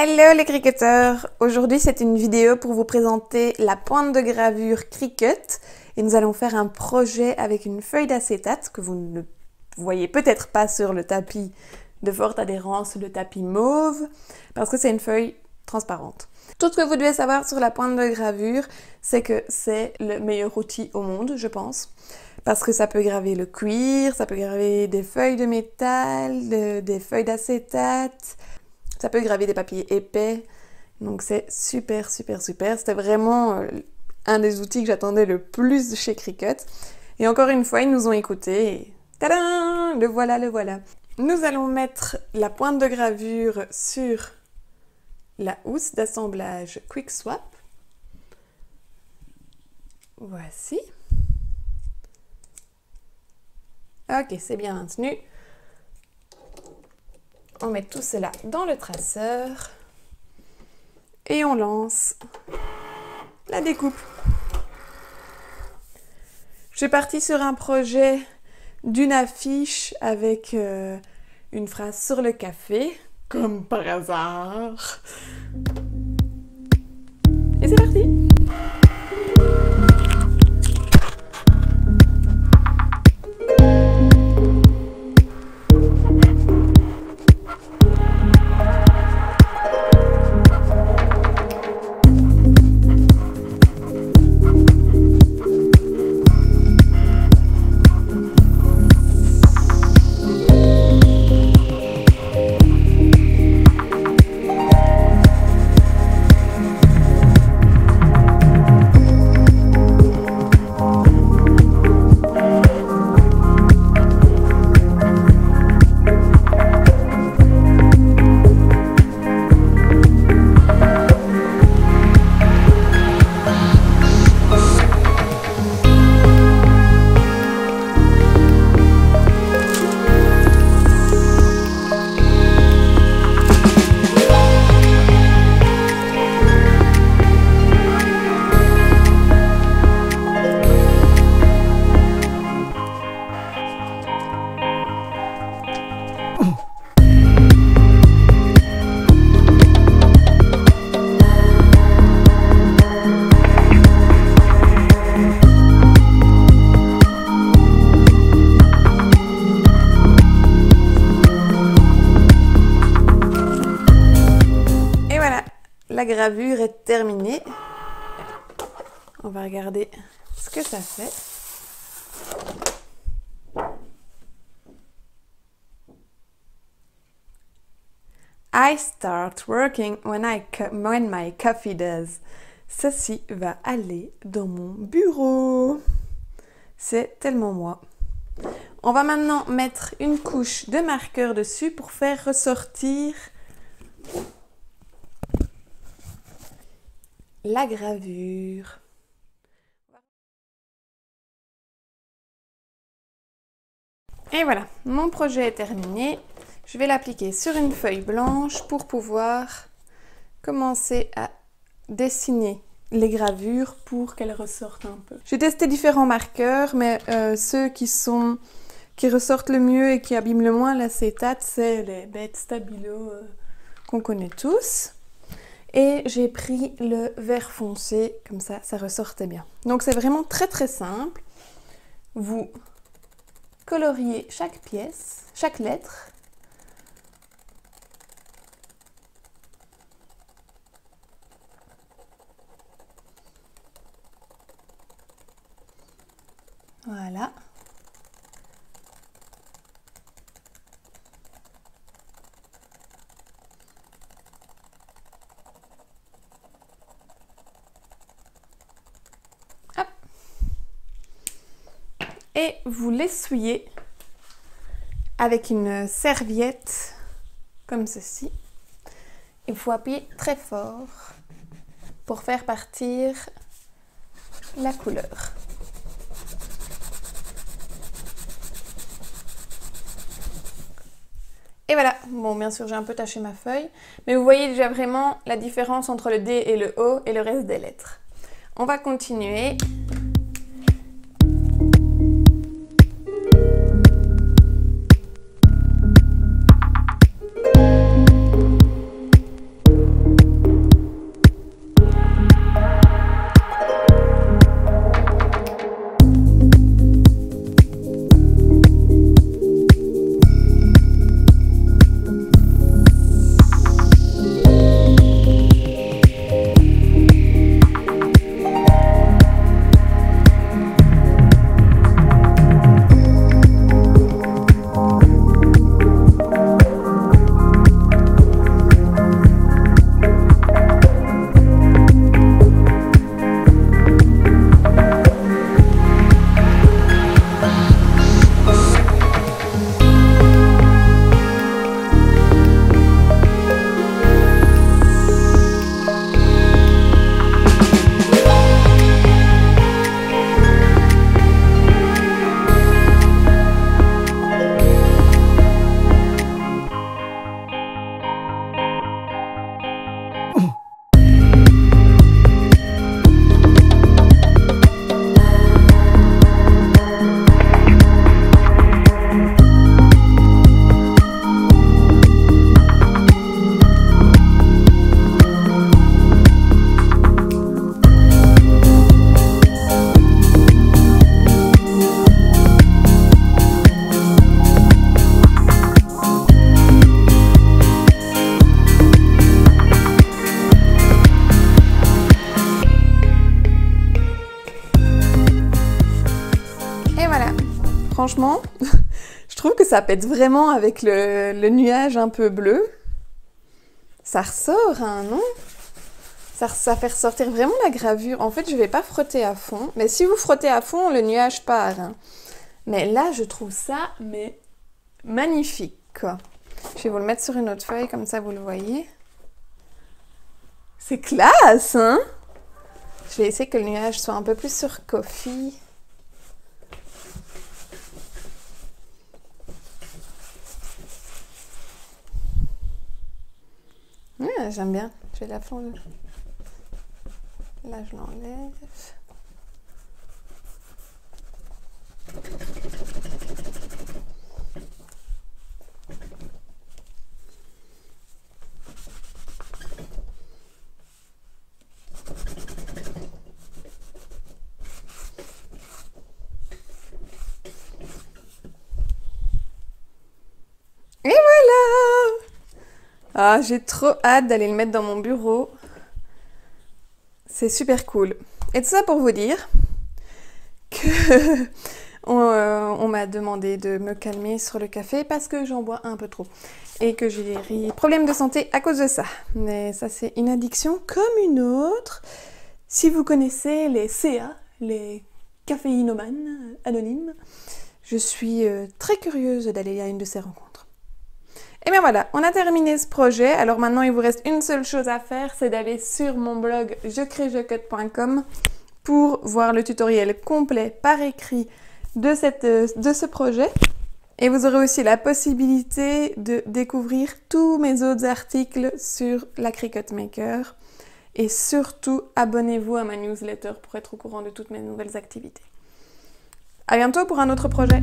Hello les cricketeurs! Aujourd'hui c'est une vidéo pour vous présenter la pointe de gravure Cricut et nous allons faire un projet avec une feuille d'acétate que vous ne voyez peut-être pas sur le tapis de forte adhérence, le tapis mauve, parce que c'est une feuille transparente. Tout ce que vous devez savoir sur la pointe de gravure, c'est que c'est le meilleur outil au monde, je pense. Parce que ça peut graver le cuir, ça peut graver des feuilles de métal, des feuilles d'acétate, ça peut graver des papiers épais. Donc c'est super, super, super. C'était vraiment un des outils que j'attendais le plus de chez Cricut. Et encore une fois, ils nous ont écoutés. Et tadam! Le voilà, le voilà. Nous allons mettre la pointe de gravure sur la housse d'assemblage Quick Swap. Voici. Ok, c'est bien maintenu. On met tout cela dans le traceur et on lance la découpe. Je suis partie sur un projet d'une affiche avec une phrase sur le café, comme par hasard. Et c'est parti! La gravure est terminée. On va regarder ce que ça fait. I start working when my coffee does. Ceci va aller dans mon bureau. C'est tellement moi. On va maintenant mettre une couche de marqueur dessus pour faire ressortir la gravure. Et voilà, mon projet est terminé. Je vais l'appliquer sur une feuille blanche pour pouvoir commencer à dessiner les gravures pour qu'elles ressortent un peu. J'ai testé différents marqueurs, mais ceux qui ressortent le mieux et qui abîment le moins l'acétate, c'est les bêtes Stabilo qu'on connaît tous. Et j'ai pris le vert foncé, comme ça, ça ressortait bien. Donc c'est vraiment très très simple. Vous coloriez chaque pièce, chaque lettre. Voilà. Et vous l'essuyez avec une serviette comme ceci. Il faut appuyer très fort pour faire partir la couleur. Et voilà, bon bien sûr j'ai un peu taché ma feuille, mais vous voyez déjà vraiment la différence entre le D et le O et le reste des lettres. On va continuer. franchement, je trouve que ça pète vraiment avec le nuage un peu bleu. Ça ressort, hein, non? Ça fait ressortir vraiment la gravure. En fait, je vais pas frotter à fond. Mais si vous frottez à fond, le nuage part, hein. Mais là, je trouve ça mais magnifique, quoi. Je vais vous le mettre sur une autre feuille, comme ça vous le voyez. C'est classe, hein? Je vais essayer que le nuage soit un peu plus sur Coffee. Ouais, j'aime bien. Je vais la fondre. Là, je l'enlève. Et voilà! Ah, j'ai trop hâte d'aller le mettre dans mon bureau. C'est super cool. Et tout ça pour vous dire que on m'a demandé de me calmer sur le café parce que j'en bois un peu trop. Et que j'ai des problèmes de santé à cause de ça. Mais ça, c'est une addiction comme une autre. Si vous connaissez les CA, les caféinomanes anonymes, je suis très curieuse d'aller à une de ces rencontres. Et bien voilà, on a terminé ce projet. Alors maintenant, il vous reste une seule chose à faire, c'est d'aller sur mon blog jecrejecut.com pour voir le tutoriel complet par écrit de ce projet. Et vous aurez aussi la possibilité de découvrir tous mes autres articles sur la Cricut Maker. Et surtout, abonnez-vous à ma newsletter pour être au courant de toutes mes nouvelles activités. À bientôt pour un autre projet.